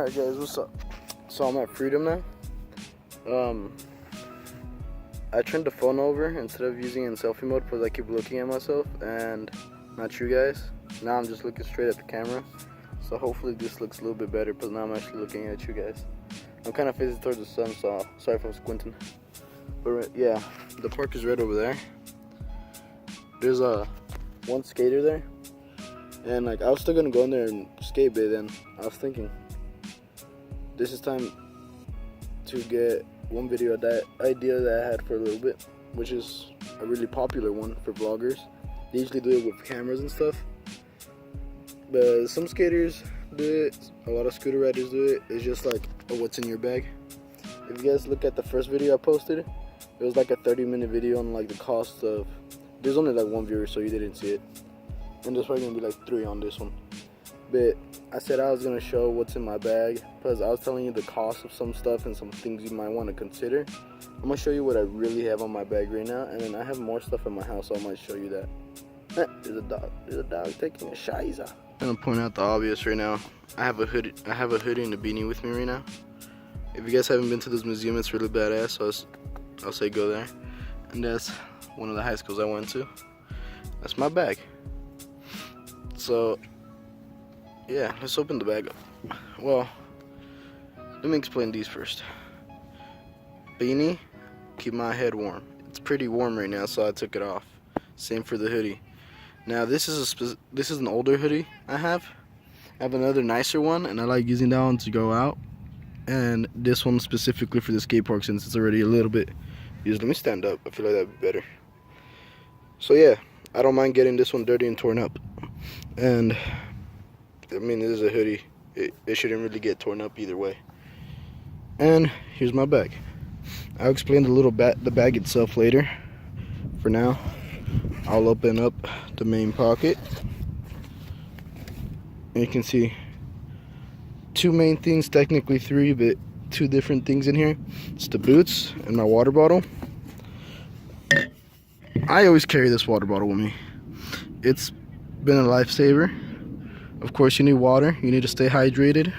Alright guys, what's up? So I'm at Freedom now. I turned the phone over instead of using it in selfie mode because I keep looking at myself and not you guys. Now I'm just looking straight at the camera. So hopefully this looks a little bit better because now I'm actually looking at you guys. I'm kind of facing towards the sun, so sorry if I'm squinting. But yeah, the park is right over there. There's one skater there. And like I was still gonna go in there and skate, but then I was thinking this is time to get one video that idea that I had for a little bit, which is a really popular one for vloggers. They usually do it with cameras and stuff, but some skaters do it, a lot of scooter riders do it. It's just like a what's in your bag. If you guys look at the first video I posted, it was like a 30-minute video on like the cost of, there's only like one viewer so you didn't see it, and there's probably gonna be like 3 on this one. But I said I was gonna show what's in my bag because I was telling you the cost of some stuff and some things you might want to consider. I'm gonna show you what I really have on my bag right now, and then I have more stuff in my house, so I might show you that. There's a dog. There's a dog taking a shiza. I'm gonna point out the obvious right now. I have a hoodie and a beanie with me right now. If you guys haven't been to this museum, it's really badass. So I'll say go there. And that's one of the high schools I went to. That's my bag. So yeah, let's open the bag up. Well, let me explain these first. Beanie, keep my head warm. It's pretty warm right now, so I took it off. Same for the hoodie. Now this is an older hoodie I have. I have another nicer one, and I like using that one to go out. And this one specifically for the skate park since it's already a little bit used. Let me stand up. I feel like that'd be better. So yeah, I don't mind getting this one dirty and torn up. And I mean, this is a hoodie. It shouldn't really get torn up either way. And here's my bag. I'll explain the bag itself later. For now, I'll open up the main pocket. And you can see 2 main things, technically 3, but 2 different things in here. It's the boots and my water bottle. I always carry this water bottle with me. It's been a lifesaver. Of course, you need water. You need to stay hydrated.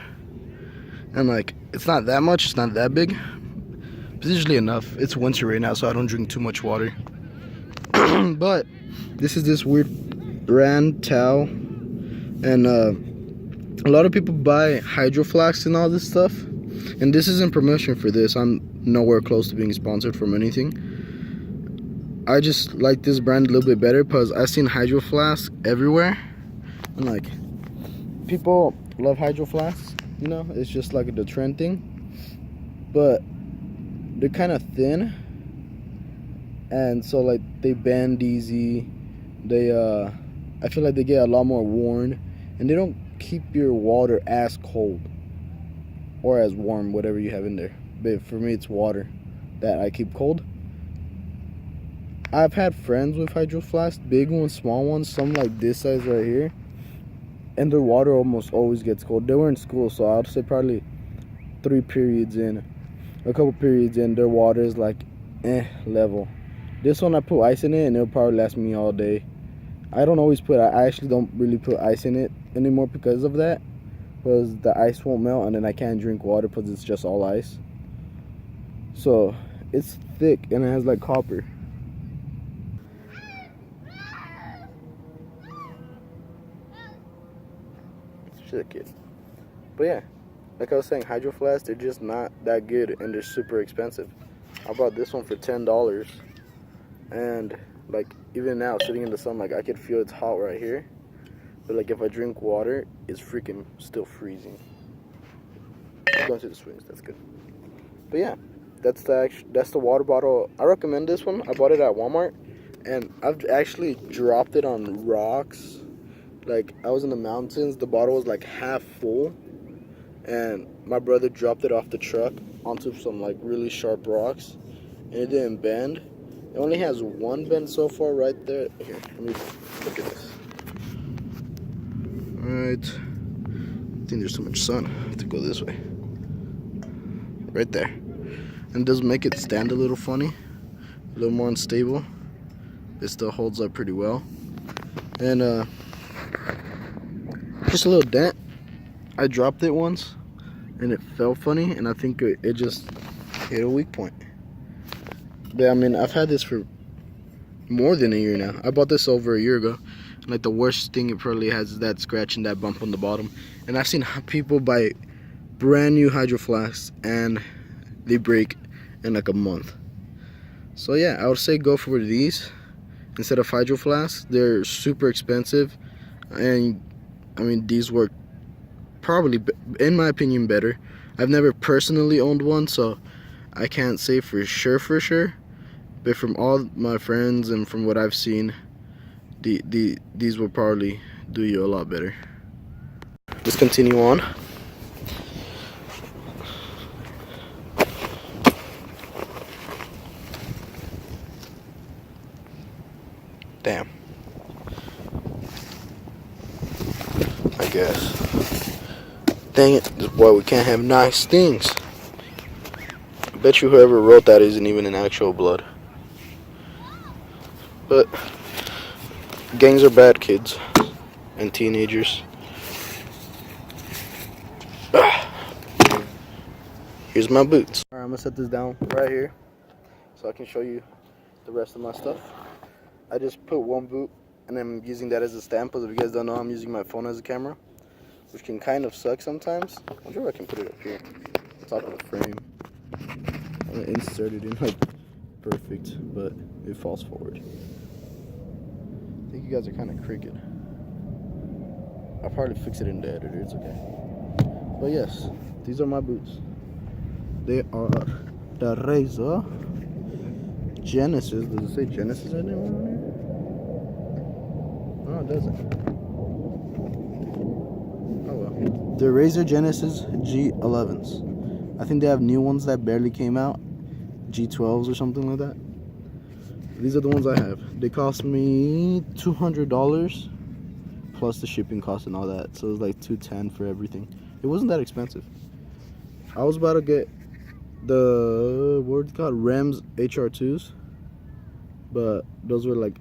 And like, it's not that much. It's not that big. It's usually enough. It's winter right now, so I don't drink too much water. But this is this weird brand towel, and a lot of people buy Hydro Flasks and all this stuff. And this isn't promotion for this. I'm nowhere close to being sponsored from anything. I just like this brand a little bit better because I've seen Hydro Flasks everywhere, and like, people love Hydro Flasks, you know, it's just like the trend thing, but they're kind of thin, and so like they bend easy. They I feel like they get a lot more worn, and they don't keep your water as cold or as warm, whatever you have in there. But for me, it's water that I keep cold. I've had friends with Hydro Flasks, big ones, small ones, some like this size right here, and their water almost always gets cold. They were in school, so I'd say probably 3 periods in, a couple periods in, their water is like level. This one I put ice in it and it'll probably last me all day. I actually don't really put ice in it anymore because of that, because the ice won't melt and then I can't drink water because it's just all ice. So it's thick and it has like copper. Shit, kid. But yeah, like I was saying, Hydro Flasks, they're just not that good and they're super expensive. I bought this one for $10, and like even now sitting in the sun, like I could feel it's hot right here, but like if I drink water, it's freaking still freezing. Going to the swings, that's good. But yeah, that's the water bottle. I recommend this one. I bought it at Walmart, and I've actually dropped it on rocks. Like, I was in the mountains, the bottle was like half full, and my brother dropped it off the truck onto some like really sharp rocks, and it didn't bend. It only has one bend so far right there. Here, let me look at this. Alright, I think there's too much sun. I have to go this way. Right there. And it does make it stand a little funny, a little more unstable. It still holds up pretty well. And just a little dent. I dropped it once and it felt funny, and I think it just hit a weak point. But I mean, I've had this for more than a year now. I bought this over a year ago. Like, the worst thing it probably has is that scratch and that bump on the bottom. And I've seen people buy brand new Hydro Flasks and they break in like a month. So yeah, I would say go for these instead of Hydro Flasks. They're super expensive, and I mean, these work probably, in my opinion, better. I've never personally owned one, so I can't say for sure. But from all my friends and from what I've seen, these will probably do you a lot better. Let's continue on. Damn. I guess. Dang it, this boy, we can't have nice things. I bet you whoever wrote that isn't even in actual blood. But gangs are bad, kids and teenagers. Here's my boots. Alright, I'm gonna set this down right here so I can show you the rest of my stuff. I just put one boot and I'm using that as a stand, because if you guys don't know, I'm using my phone as a camera, which can kind of suck sometimes. I'm sure I can put it up here on top of the frame. I'm gonna insert it in like perfect, but it falls forward. I think you guys are kind of crooked. I'll probably fix it in the editor, it's okay. But yes, these are my boots. They are the Razor Genesis. Does it say Genesis anywhere on here? No, it doesn't. Oh well. The Razor Genesis G11s. I think they have new ones that barely came out. G12s or something like that. These are the ones I have. They cost me $200 plus the shipping cost and all that. So it was like $210 for everything. It wasn't that expensive. I was about to get the, what are they called, Rams HR2s, but those were like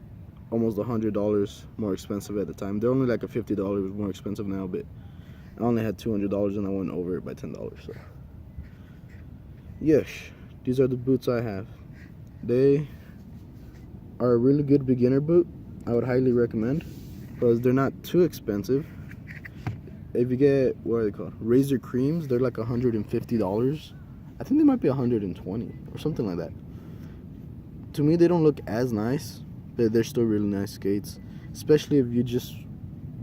almost $100 more expensive at the time. They're only like a $50 more expensive now, but I only had $200 and I went over it by $10. So yes, these are the boots I have. They are a really good beginner boot. I would highly recommend, because they're not too expensive. If you get, what are they called, Razor Creams, they're like $150. I think they might be $120 or something like that. To me, they don't look as nice, but they're still really nice skates, especially if you just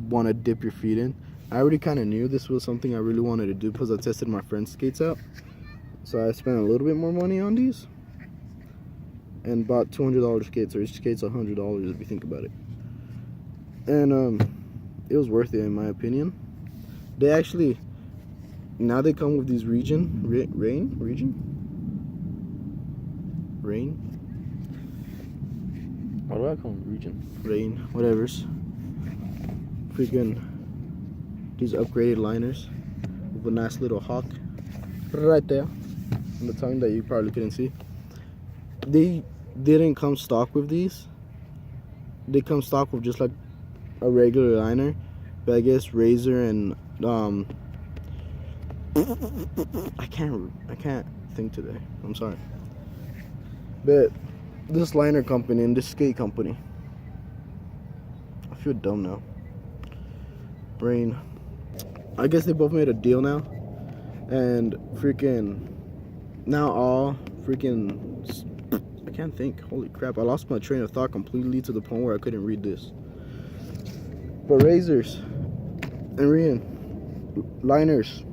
want to dip your feet in. I already kind of knew this was something I really wanted to do, because I tested my friend's skates out. So I spent a little bit more money on these and bought $200 skates, or each skate's $100 if you think about it. And it was worth it in my opinion. They actually, now they come with these rain. What do I call them? Rain, whatever's. Freaking these upgraded liners with a nice little hawk right there on the tongue that you probably couldn't see. They didn't come stock with these. They come stock with just like a regular liner, but I guess Razor and I can't think today. I'm sorry. But this liner company and this skate company, I feel dumb now. Brain. I guess they both made a deal now, and freaking now all freaking, I can't think. Holy crap! I lost my train of thought completely to the point where I couldn't read this. But Razors and liners,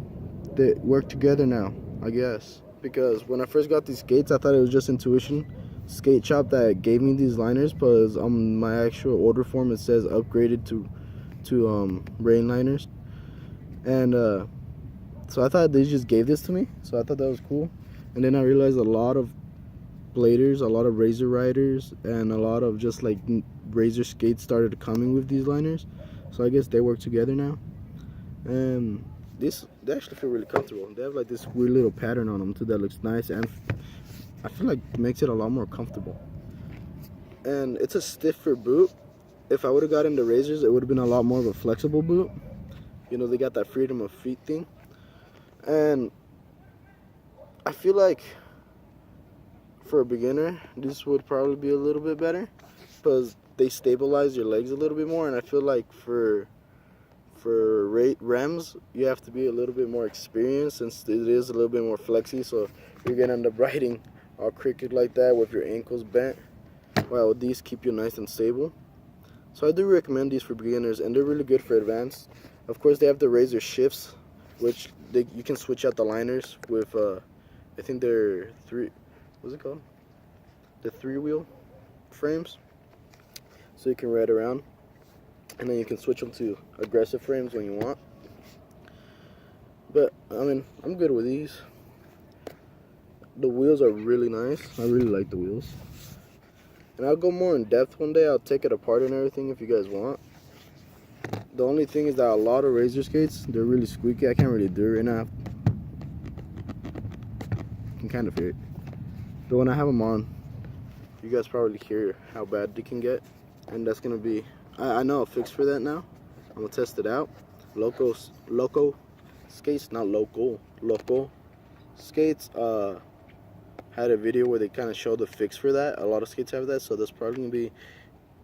they work together now, I guess. Because when I first got these skates, I thought it was just Intuition Skate Shop that gave me these liners, because on my actual order form it says upgraded to rain liners. And so I thought they just gave this to me, so I thought that was cool. And then I realized a lot of bladers, a lot of Razor riders, and a lot of just like Razor skates started coming with these liners. So I guess they work together now. And they actually feel really comfortable. They have like this weird little pattern on them too that looks nice, and I feel like makes it a lot more comfortable. And it's a stiffer boot. If I would have gotten the Razors, it would have been a lot more of a flexible boot. You know, they got that freedom of feet thing. And I feel like for a beginner, this would probably be a little bit better because they stabilize your legs a little bit more. And I feel like for rems, you have to be a little bit more experienced since it is a little bit more flexy. So you're gonna end up riding all crooked like that with your ankles bent. While these keep you nice and stable. So I do recommend these for beginners, and they're really good for advanced. Of course, they have the razor shifts, which you can switch out the liners with. I think they're what's it called? The 3-wheel frames. So you can ride around, and then you can switch them to aggressive frames when you want. But I mean, I'm good with these. The wheels are really nice. I really like the wheels. And I'll go more in depth one day. I'll take it apart and everything if you guys want. The only thing is that a lot of razor skates, they're really squeaky. I can't really do it right now. You can kind of hear it. But when I have them on, you guys probably hear how bad they can get. And that's going to be, I know a fix for that now. I'm going to test it out. Loco Skates, not local, Loco Skates, had a video where they kind of showed the fix for that. A lot of skates have that, so that's probably going to be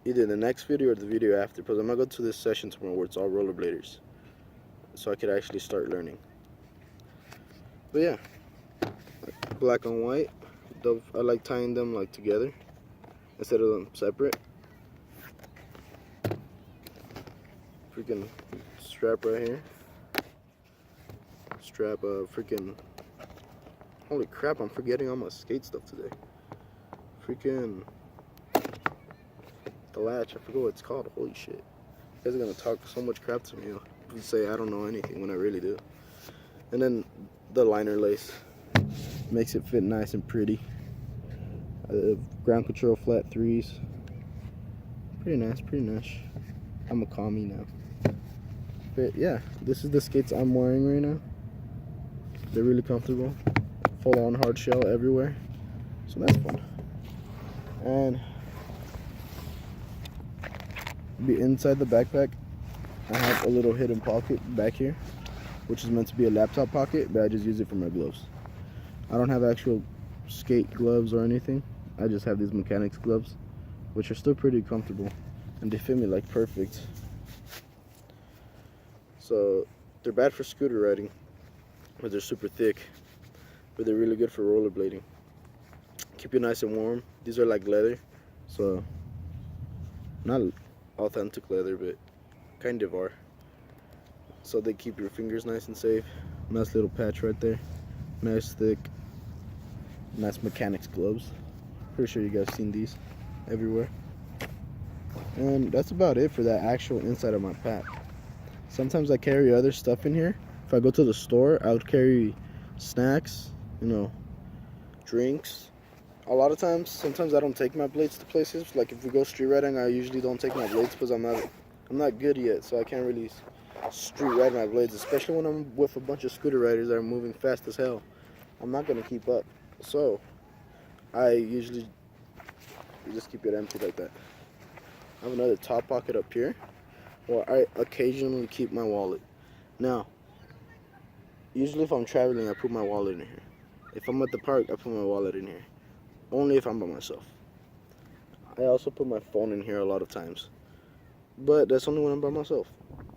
either the next video or the video after, because I'm going to go to this session tomorrow where it's all rollerbladers, so I could actually start learning. But yeah, black on white. I like tying them like together instead of them separate. Freaking strap right here. Strap freaking. Holy crap, I'm forgetting all my skate stuff today. Freaking the latch, I forgot what it's called. Holy shit. You guys are gonna talk so much crap to me. You say I don't know anything when I really do. And then the liner lace makes it fit nice and pretty. Ground control flat 3s. Pretty nice, pretty nice. I'm a commie now. But yeah, this is the skates I'm wearing right now. They're really comfortable. Full on hard shell everywhere, so that's fun. And be inside the backpack, I have a little hidden pocket back here, which is meant to be a laptop pocket, but I just use it for my gloves. I don't have actual skate gloves or anything. I just have these mechanics gloves, which are still pretty comfortable, and they fit me like perfect. So they're bad for scooter riding, but they're super thick. But they're really good for rollerblading. Keep you nice and warm. These are like leather, so not authentic leather, but kind of are. So they keep your fingers nice and safe. Nice little patch right there. Nice thick, nice mechanics gloves. Pretty sure you guys seen these everywhere. And that's about it for that actual inside of my pack. Sometimes I carry other stuff in here. If I go to the store, I would carry snacks, you know, drinks. A lot of times, sometimes I don't take my blades to places. Like if we go street riding, I usually don't take my blades because I'm not good yet, so I can't really street ride my blades, especially when I'm with a bunch of scooter riders that are moving fast as hell. I'm not gonna keep up, so I usually just keep it empty like that. I have another top pocket up here where I occasionally keep my wallet. Now, usually if I'm traveling, I put my wallet in here. If I'm at the park, I put my wallet in here. Only if I'm by myself. I also put my phone in here a lot of times. But that's only when I'm by myself.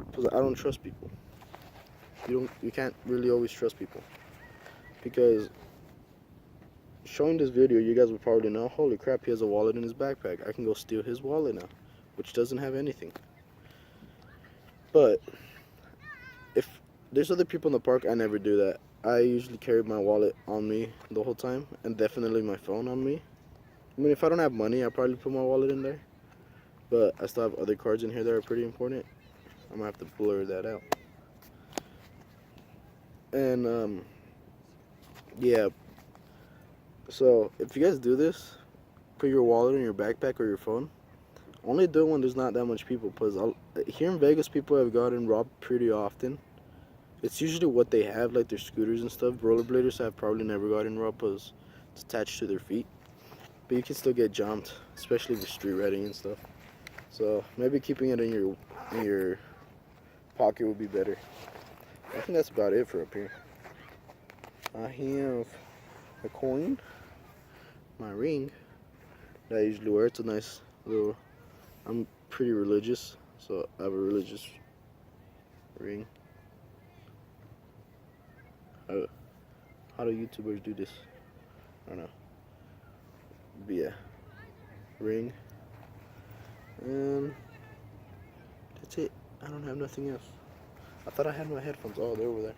Because I don't trust people. You can't really always trust people. Because showing this video, you guys will probably know, holy crap, he has a wallet in his backpack. I can go steal his wallet now, which doesn't have anything. But if there's other people in the park, I never do that. I usually carry my wallet on me the whole time, and definitely my phone on me. I mean, if I don't have money, I'll probably put my wallet in there. But I still have other cards in here that are pretty important. I'm gonna have to blur that out. And yeah. So if you guys do this, put your wallet in your backpack or your phone. Only do it when there's not that much people, because here in Vegas, people have gotten robbed pretty often. It's usually what they have, like their scooters and stuff. Rollerbladers have probably never gotten robbed because it's attached to their feet. But you can still get jumped, especially with street riding and stuff. So maybe keeping it in your pocket would be better. I think that's about it for up here. I have a coin, my ring that I usually wear. It's a nice little, I'm pretty religious, so I have a religious ring. How do YouTubers do this? I don't know. But yeah, ring. And that's it. I don't have nothing else. I thought I had my headphones. Oh, they're over there.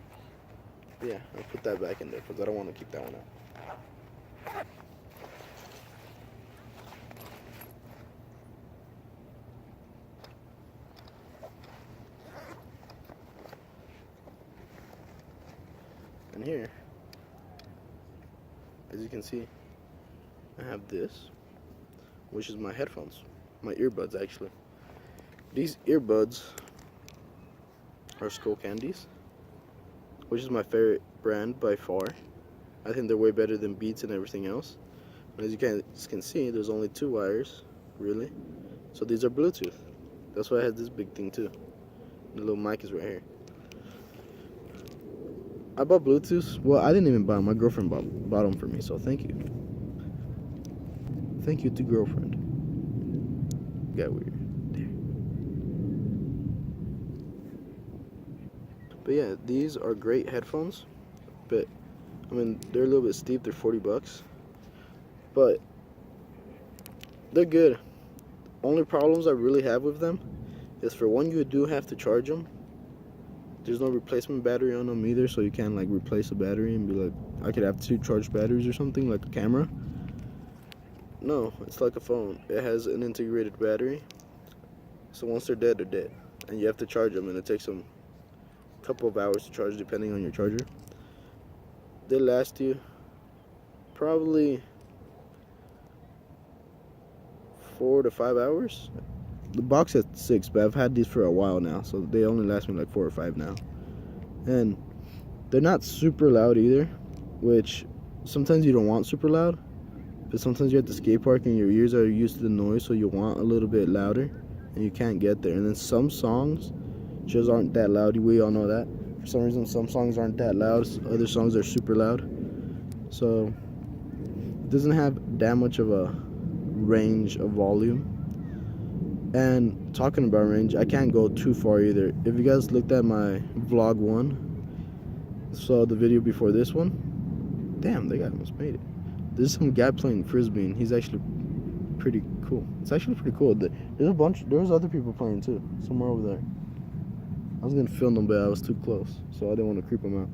But yeah, I'll put that back in there because I don't want to keep that one out. And here, as you can see, I have this, which is my headphones, my earbuds actually. These earbuds are Skull Candies, which is my favorite brand by far. I think they're way better than Beats and everything else. And as you can see, there's only 2 wires, really. So these are Bluetooth. That's why I had this big thing too. The little mic is right here. I bought Bluetooth. Well, I didn't even buy them. My girlfriend bought them for me, so thank you. Thank you to girlfriend. Got weird. There. But yeah, these are great headphones. But, I mean, they're a little bit steep. They're $40. But, they're good. Only problems I really have with them is for one, you do have to charge them. There's no replacement battery on them either, so you can't like replace a battery and be like, I could have 2 charged batteries or something, like a camera. No, it's like a phone. It has an integrated battery, so once they're dead, and you have to charge them, and it takes them a couple of hours to charge depending on your charger. They last you probably 4 to 5 hours. The box has 6, but I've had these for a while now, so they only last me like 4 or 5 now. And they're not super loud either, which sometimes you don't want super loud, but sometimes you're at the skate park and your ears are used to the noise, so you want a little bit louder, and you can't get there. And then some songs just aren't that loud. We all know that. For some reason, some songs aren't that loud. Other songs are super loud. So it doesn't have that much of a range of volume. And talking about range, I can't go too far either. If you guys looked at my vlog 1, saw the video before this one, damn, they almost made it. There's some guy playing frisbee, and he's actually pretty cool. It's actually pretty cool. There's other people playing too, somewhere over there. I was gonna film them, but I was too close, so I didn't want to creep them out.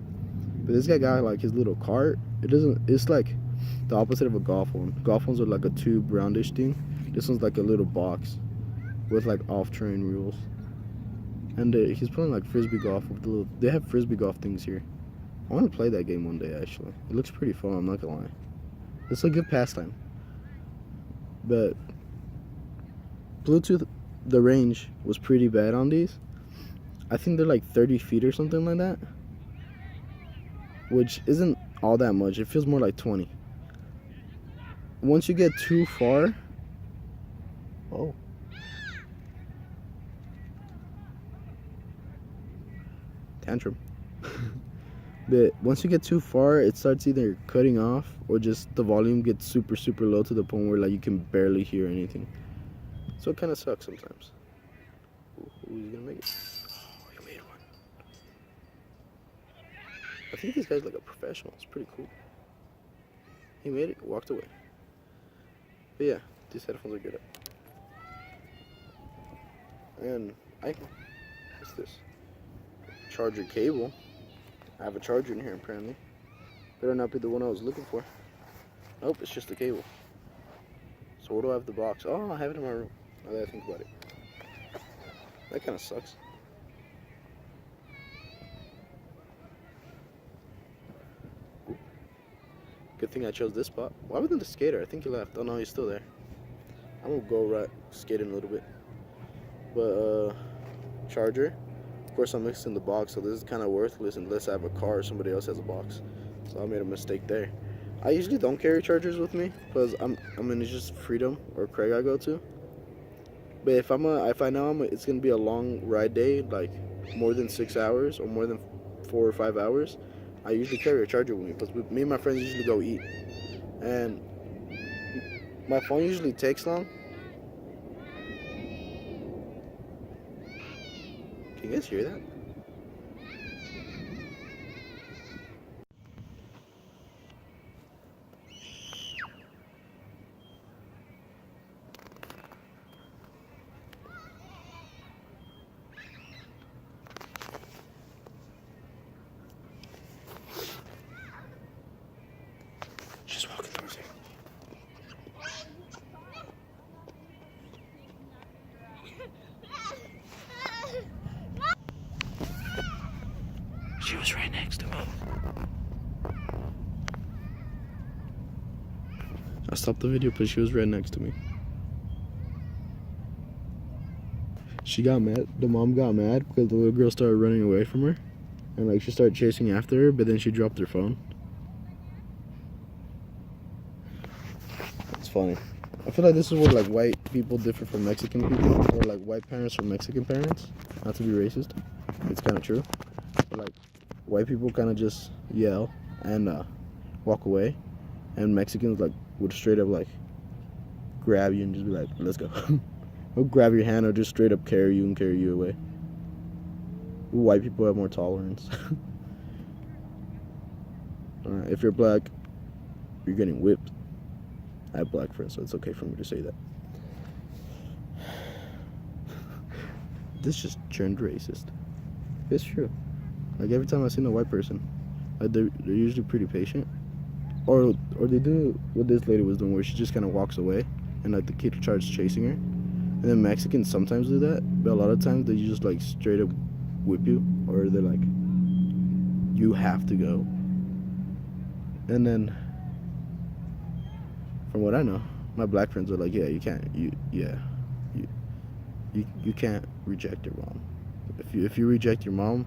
But this guy got like his little cart. It's like the opposite of a golf one. Golf ones are like a tube roundish thing. This one's like a little box with like off-terrain rules, and he's playing like frisbee golf with the little. They have frisbee golf things here. I want to play that game one day. Actually, it looks pretty fun. I'm not gonna lie. It's a good pastime. But Bluetooth, the range was pretty bad on these. I think they're like 30 feet or something like that, which isn't all that much. It feels more like 20. Once you get too far, oh. Tantrum. But once you get too far, it starts either cutting off or just the volume gets super low to the point where like you can barely hear anything. So it kind of sucks sometimes. Who's gonna make it? Oh, he made one. I think this guy's like a professional. It's pretty cool. He made it, walked away. But yeah, these headphones are good. And what's this? Charger cable. I have a charger in here apparently. Better not be the one I was looking for. Nope, it's just the cable. So where do I have the box? Oh, I have it in my room. Now that I think about it. That kind of sucks. Ooh. Good thing I chose this spot. Why wasn't the skater? I think he left. Oh no, he's still there. I'm gonna go right skating a little bit. But charger. Of course, I'm mixing the box, so this is kind of worthless unless I have a car or somebody else has a box. So I made a mistake there. I usually don't carry chargers with me because I mean it's just Freedom or Craig I go to. But if I know it's gonna be a long ride day, like more than 6 hours or more than 4 or 5 hours, I usually carry a charger with me because me and my friends usually go eat. and my phone usually takes long. Can you guys hear that? She's walking towards here. She was right next to me. I stopped the video, but she was right next to me. She got mad. The mom got mad because the little girl started running away from her. And like she started chasing after her, but then she dropped her phone. It's funny. I feel like this is where like white people differ from Mexican people, or like white parents from Mexican parents. Not to be racist, it's kind of true. But like white people kind of just yell and walk away, and Mexicans like would straight up like grab you and just be like, "Let's go." Or grab your hand or just straight up carry you and carry you away. White people have more tolerance. If you're black, you're getting whipped. I have black friends, so it's okay for me to say that. This just turned racist. It's true. Like every time I see a white person, like they're usually pretty patient. Or they do what this lady was doing, where she just kind of walks away, and like the kid starts chasing her. And then Mexicans sometimes do that, but a lot of times they just like straight up whip you, or they're like, you have to go. And then, from what I know, my black friends are like, yeah, you can't, you can't reject your mom. If you reject your mom,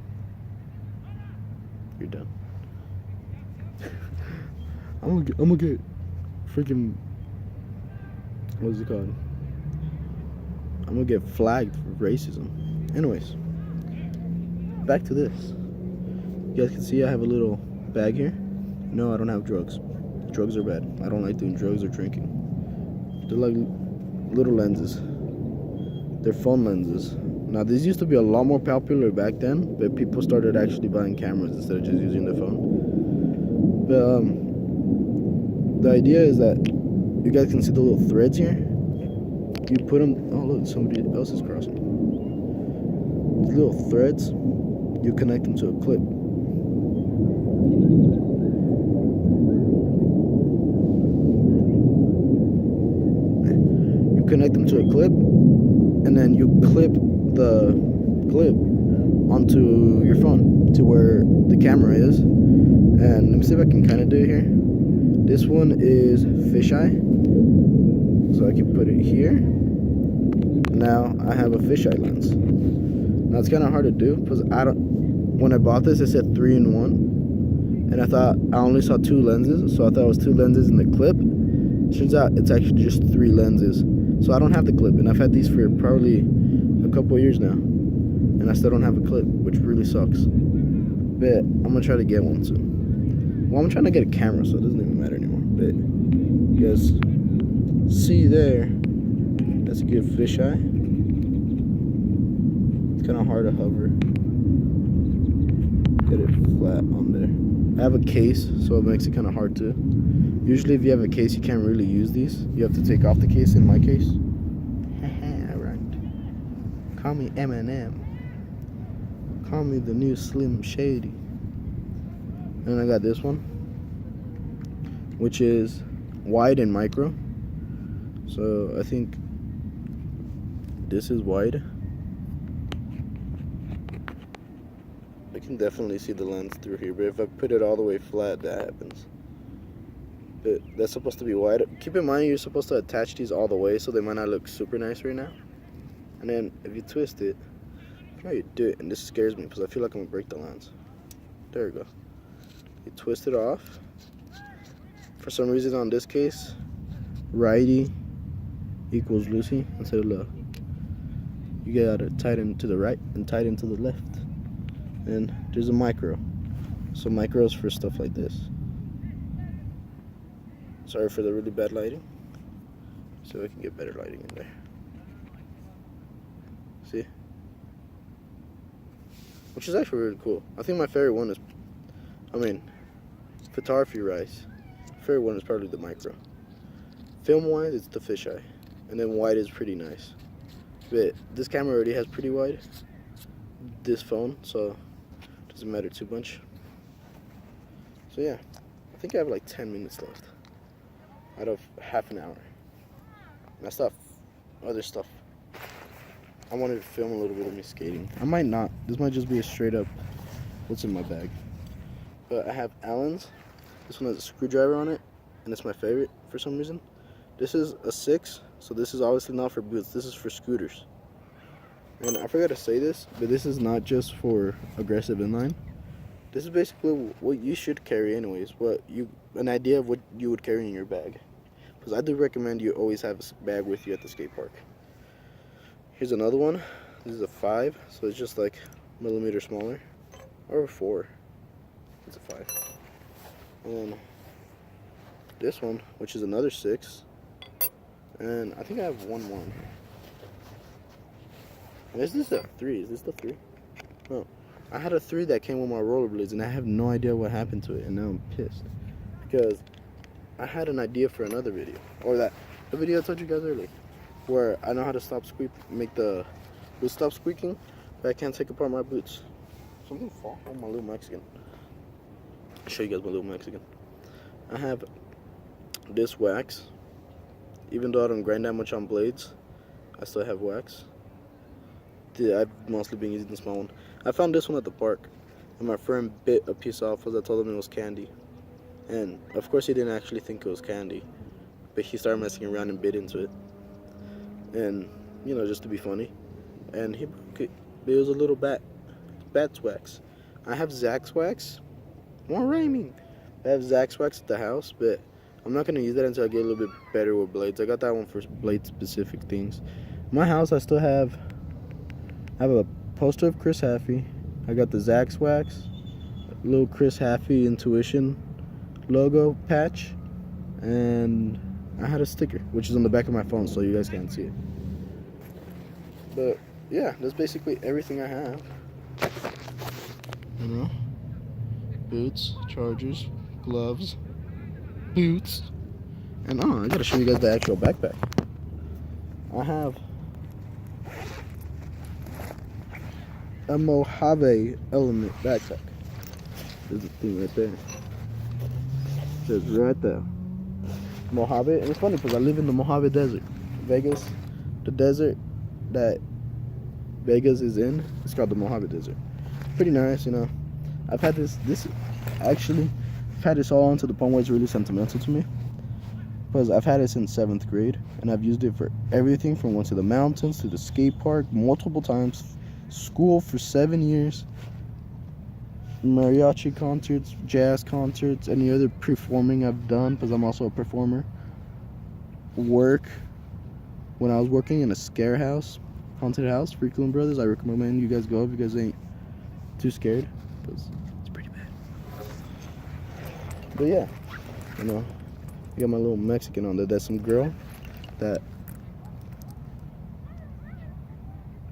you're done. I'm gonna get freaking, what is it called? I'm gonna get flagged for racism. Anyways, back to this. You guys can see I have a little bag here. No, I don't have drugs. Drugs are bad. I don't like doing drugs or drinking. They're like little lenses. They're phone lenses. Now, these used to be a lot more popular back then, but people started actually buying cameras instead of just using their phone. But the idea is that you guys can see the little threads here. You put them, oh look, somebody else is crossing. These little threads, you connect them to a clip. You connect them to a clip, and then you clip the clip onto your phone to where the camera is. And let me see if I can kind of do it here. This one is fisheye, so I can put it here. Now I have a fisheye lens. Now it's kind of hard to do because when I bought this, it said 3-in-1, and I thought I only saw 2 lenses, so I thought it was 2 lenses in the clip. Turns out it's actually just 3 lenses. So I don't have the clip, and I've had these for probably a couple of years now, and I still don't have a clip, which really sucks. But I'm gonna try to get one soon. Well, I'm trying to get a camera, so it doesn't even matter anymore. But you guys see there, that's a good fisheye. It's kind of hard to hover. Get it flat on there. I have a case, so it makes it kind of hard to. Usually if you have a case, you can't really use these. You have to take off the case. In my case. Haha, right. Call me Eminem. Call me the new Slim Shady. And I got this one, which is wide and micro. So I think this is wide. I can definitely see the lens through here, but if I put it all the way flat, that happens. But that's supposed to be wide. Keep in mind, you're supposed to attach these all the way, so they might not look super nice right now. And then if you twist it, I know you do it, and this scares me because I feel like I'm gonna break the lens. There we go. You twist it off. For some reason on this case, righty equals loosey instead of left. You gotta tighten to the right and tighten to the left. And there's a micro. So micros for stuff like this. Sorry for the really bad lighting. So I can get better lighting in there. See? Which is actually really cool. I think my favorite one is, photography wise, favorite one is probably the micro. Film wise, it's the fisheye. And then wide is pretty nice. But this camera already has pretty wide. This phone, so it doesn't matter too much. So yeah, I think I have like 10 minutes left out of half an hour. That's not other stuff. I wanted to film a little bit of me skating. I might not. This might just be a straight up what's in my bag. But I have Allen's. This one has a screwdriver on it, and it's my favorite for some reason. This is a 6, so this is obviously not for boots. This is for scooters. And I forgot to say this, but this is not just for aggressive inline. This is basically what you should carry anyways. An idea of what you would carry in your bag. Because I do recommend you always have a bag with you at the skate park. Here's another one. This is a 5, so it's just like millimeter smaller. Or a 4. It's a 5. And then this one, which is another 6. And I think I have one more. And is this a 3? Is this the 3? No. I had a 3 that came with my rollerblades, and I have no idea what happened to it, and now I'm pissed. Because I had an idea for another video. Or the video I told you guys earlier. Where I know how to make the boots stop squeaking, but I can't take apart my boots. Something fall on my little Mexican. I'll show you guys my little Mexican. I have this wax. Even though I don't grind that much on blades, I still have wax. I've mostly been using the small one. I found this one at the park, and my friend bit a piece off because I told him it was candy. And of course he didn't actually think it was candy, but he started messing around and bit into it. And, you know, just to be funny. And he broke it. It was a little bat's wax. I have Zach's wax. More rhyming. I have Zach's wax at the house, but I'm not going to use that until I get a little bit better with blades. I got that one for blade specific things. In my house, I have a poster of Chris Haffey. I got the Zach's wax, little Chris Haffey Intuition logo patch, and I had a sticker, which is on the back of my phone, so you guys can't see it. But yeah, that's basically everything I have. You know, boots, chargers, gloves, boots, and I gotta show you guys the actual backpack. I have a Mojave Element backpack. There's a thing right there. It says right there, Mojave. And it's funny because I live in the Mojave Desert. Vegas, the desert that Vegas is in, it's called the Mojave Desert. Pretty nice, you know. I've had this all on to the point where it's really sentimental to me. Because I've had it since 7th grade, and I've used it for everything from went to the mountains to the skate park multiple times, school for 7 years, mariachi concerts, jazz concerts, any other performing I've done, because I'm also a performer. Work, when I was working in a scare house, haunted house, Freakland Brothers, I recommend you guys go if you guys ain't too scared, because it's pretty bad. But yeah, you know, I got my little Mexican on there. That's some girl that,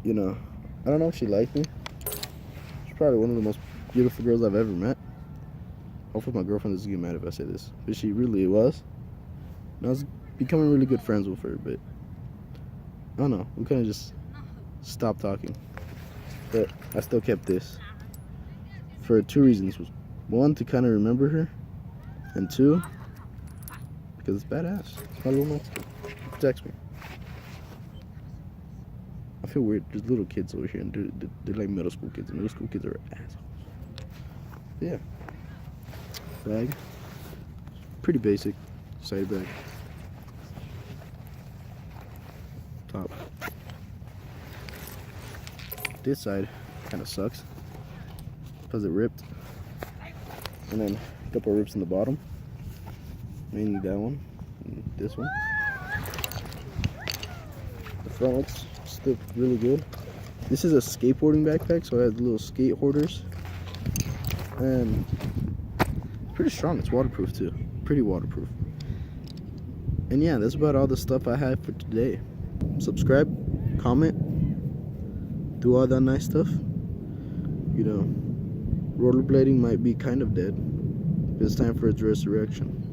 you know, I don't know if she liked me. She's probably one of the most beautiful girls I've ever met. Hopefully my girlfriend doesn't get mad if I say this, but she really was. And I was becoming really good friends with her, but I don't know, we kind of just stopped talking. But I still kept this for 2 reasons. One, to kind of remember her, and 2, because it's badass. It's my little Mexican. It protects me. I feel weird. There's little kids over here, and they're like middle school kids. Middle school kids are assholes. But yeah. Bag. Pretty basic. Side bag. Top. This side kind of sucks because it ripped. And then a couple of rips in the bottom. Mainly that one. And this one. The front looks still really good. This is a skateboarding backpack, so it has little skate hoarders. And it's pretty strong. It's waterproof too. Pretty waterproof. And yeah, that's about all the stuff I had for today. Subscribe, comment, do all that nice stuff. You know, rollerblading might be kind of dead, but it's time for its resurrection.